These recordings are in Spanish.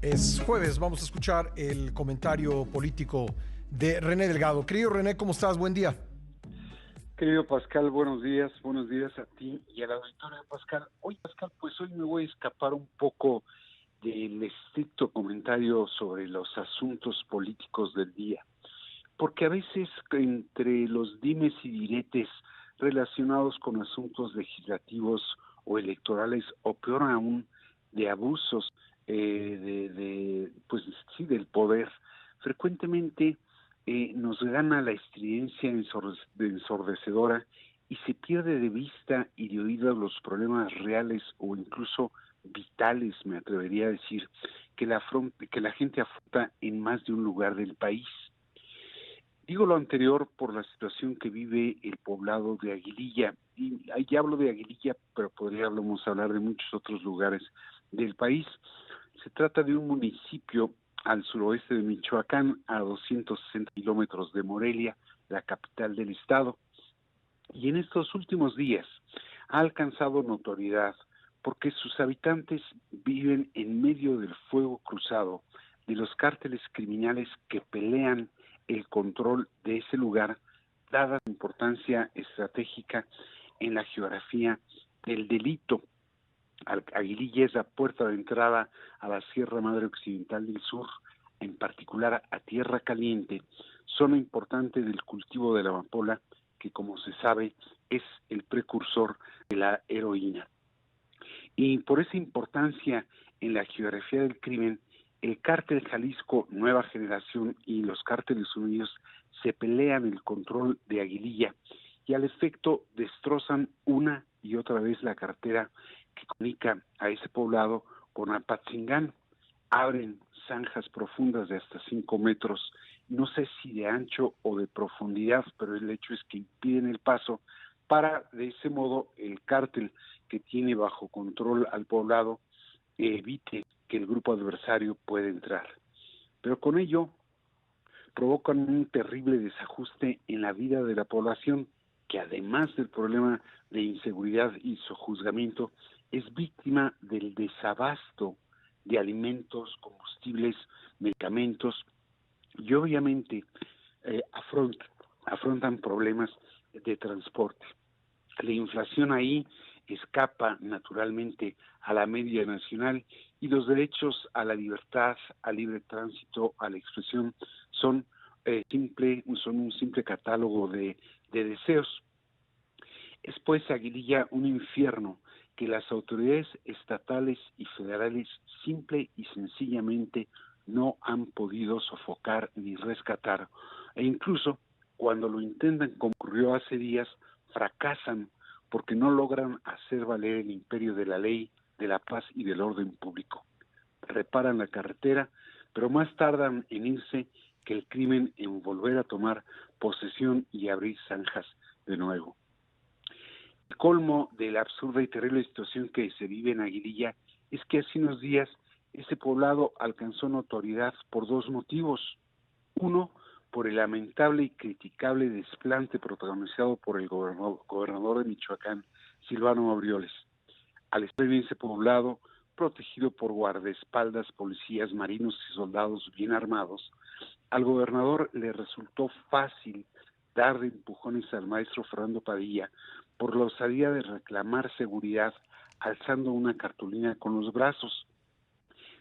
Es jueves, vamos a escuchar el comentario político de René Delgado. Querido René, ¿cómo estás? Buen día. Querido Pascal, buenos días a ti y a la auditoría, Pascal. Hoy, Pascal, pues hoy me voy a escapar un poco del estricto comentario sobre los asuntos políticos del día, porque a veces entre los dimes y diretes relacionados con asuntos legislativos o electorales, o peor aún, de abusos pues sí, del poder, frecuentemente nos gana la estridencia ensordecedora y se pierde de vista y de oído los problemas reales o incluso vitales, me atrevería a decir, que la gente afronta en más de un lugar del país. Digo lo anterior por la situación que vive el poblado de Aguililla, y ahí hablo de Aguililla, pero podríamos hablar de muchos otros lugares del país. Se trata de un municipio al suroeste de Michoacán, a 260 kilómetros de Morelia, la capital del estado, y en estos últimos días ha alcanzado notoriedad porque sus habitantes viven en medio del fuego cruzado de los cárteles criminales que pelean el control de ese lugar, dada su importancia estratégica en la geografía del delito. Aguililla es la puerta de entrada a la Sierra Madre Occidental del Sur, en particular a Tierra Caliente, zona importante del cultivo de la amapola, que como se sabe es el precursor de la heroína. Y por esa importancia en la geografía del crimen, el cártel Jalisco Nueva Generación y los cárteles unidos se pelean el control de Aguililla y al efecto destrozan una y otra vez la carretera que comunica a ese poblado con Apatzingán. Abren zanjas profundas de hasta 5 metros, no sé si de ancho o de profundidad, pero el hecho es que impiden el paso para de ese modo el cártel que tiene bajo control al poblado evite que el grupo adversario pueda entrar. Pero con ello provocan un terrible desajuste en la vida de la población, que además del problema de inseguridad y sojuzgamiento, es víctima del desabasto de alimentos, combustibles, medicamentos, y obviamente afrontan problemas de transporte. La inflación ahí escapa naturalmente a la media nacional y los derechos a la libertad, al libre tránsito, a la expresión son un simple catálogo de deseos. Es pues Aguililla un infierno que las autoridades estatales y federales simple y sencillamente no han podido sofocar ni rescatar, e incluso cuando lo intentan, como ocurrió hace días, fracasan porque no logran hacer valer el imperio de la ley, de la paz y del orden público. Reparan la carretera, pero más tardan en irse que el crimen en volver a tomar posesión y abrir zanjas de nuevo. El colmo de la absurda y terrible situación que se vive en Aguililla es que hace unos días ese poblado alcanzó notoriedad por dos motivos. Uno, por el lamentable y criticable desplante protagonizado por el gobernador de Michoacán, Silvano Aureoles. Al estar en ese poblado, protegido por guardaespaldas, policías, marinos y soldados bien armados, al gobernador le resultó fácil dar de empujones al maestro Fernando Padilla por la osadía de reclamar seguridad alzando una cartulina con los brazos.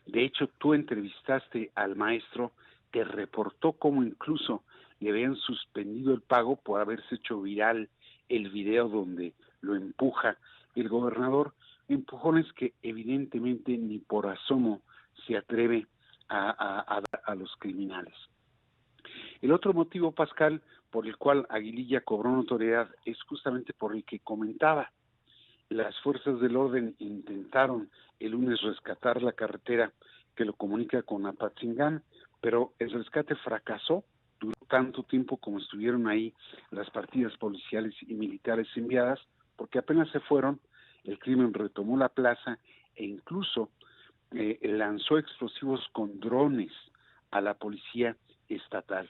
De hecho, tú entrevistaste al maestro que reportó cómo incluso le habían suspendido el pago por haberse hecho viral el video donde lo empuja el gobernador, empujones que evidentemente ni por asomo se atreve a dar a los criminales. El otro motivo, Pascal, por el cual Aguililla cobró notoriedad es justamente por el que comentaba. Las fuerzas del orden intentaron el lunes rescatar la carretera que lo comunica con Apatzingán, pero el rescate fracasó. Duró tanto tiempo como estuvieron ahí las partidas policiales y militares enviadas, porque apenas se fueron, el crimen retomó la plaza e incluso lanzó explosivos con drones a la policía estatal.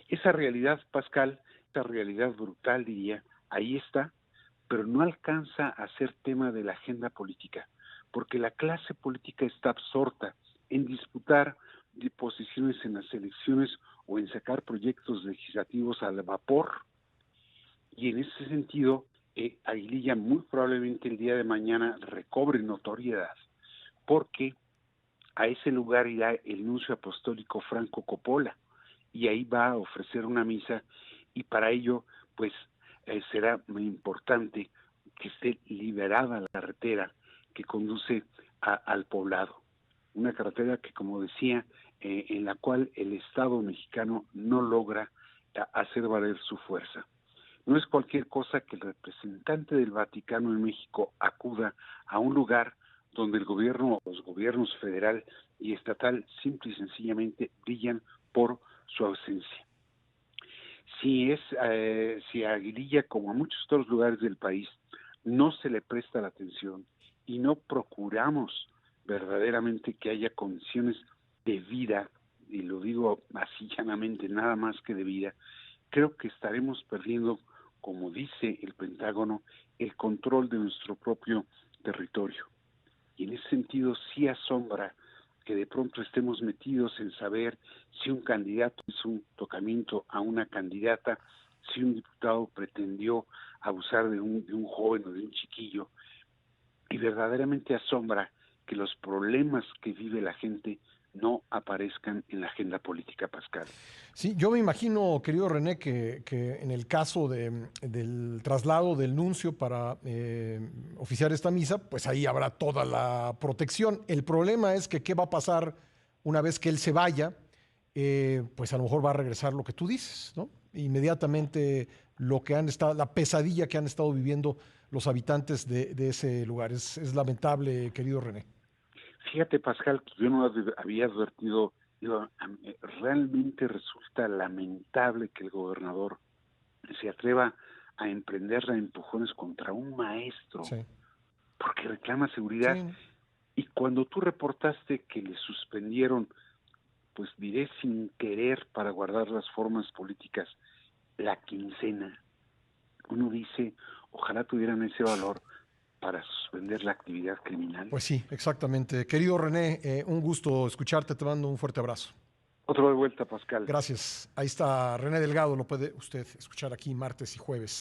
Esa realidad, Pascal, esa realidad brutal, diría, ahí está, pero no alcanza a ser tema de la agenda política, porque la clase política está absorta en disputar de posiciones en las elecciones o en sacar proyectos legislativos al vapor. Y en ese sentido, Aguililla muy probablemente el día de mañana recobre notoriedad, porque a ese lugar irá el nuncio apostólico Franco Coppola, y ahí va a ofrecer una misa, y para ello, pues, será muy importante que esté liberada la carretera que conduce al poblado. Una carretera que, como decía, en la cual el Estado mexicano no logra hacer valer su fuerza. No es cualquier cosa que el representante del Vaticano en México acuda a un lugar donde los gobiernos federal y estatal simple y sencillamente brillan por su ausencia. Si a Aguililla, como a muchos otros lugares del país, no se le presta la atención y no procuramos verdaderamente que haya condiciones de vida, y lo digo así llanamente, nada más que de vida, creo que estaremos perdiendo, como dice el Pentágono, el control de nuestro propio territorio. Y en ese sentido sí asombra que de pronto estemos metidos en saber si un candidato hizo un tocamiento a una candidata, si un diputado pretendió abusar de un joven o de un chiquillo, y verdaderamente asombra que los problemas que vive la gente no aparezcan en la agenda política, Pascal. Sí, yo me imagino, querido René, que en el caso del traslado del nuncio para oficiar esta misa, pues ahí habrá toda la protección. El problema es que qué va a pasar una vez que él se vaya, pues a lo mejor va a regresar lo que tú dices, ¿no? Inmediatamente lo que han estado, la pesadilla que han estado viviendo los habitantes de ese lugar. Es lamentable, querido René. Fíjate, Pascal, que yo no había advertido, digo, realmente resulta lamentable que el gobernador se atreva a emprenderla a empujones contra un maestro, Sí, porque reclama seguridad. sí. Y cuando tú reportaste que le suspendieron, pues diré sin querer para guardar las formas políticas, la quincena, uno dice, ojalá tuvieran ese valor para suspender la actividad criminal. Pues sí, exactamente. Querido René, un gusto escucharte, te mando un fuerte abrazo. Otro de vuelta, Pascal. Gracias. Ahí está René Delgado, lo puede usted escuchar aquí martes y jueves.